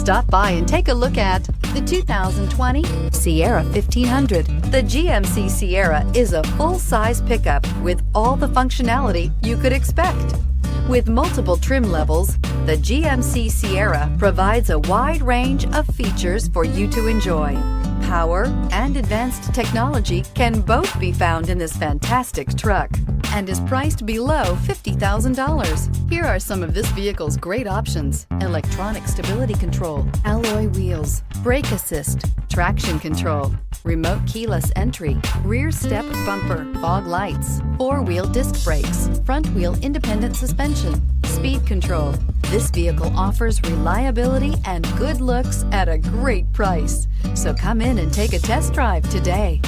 Stop by and take a look at the 2020 Sierra 1500. The GMC Sierra is a full-size pickup with all the functionality you could expect. With multiple trim levels, the GMC Sierra provides a wide range of features for you to enjoy. Power and advanced technology can both be found in this fantastic truck and is priced below $50,000. Here are some of this vehicle's great options: electronic stability control, alloy wheels, brake assist, traction control, remote keyless entry, rear step bumper, fog lights, four-wheel disc brakes, front wheel independent suspension, speed control. This vehicle offers reliability and good looks at a great price. So come in and take a test drive today.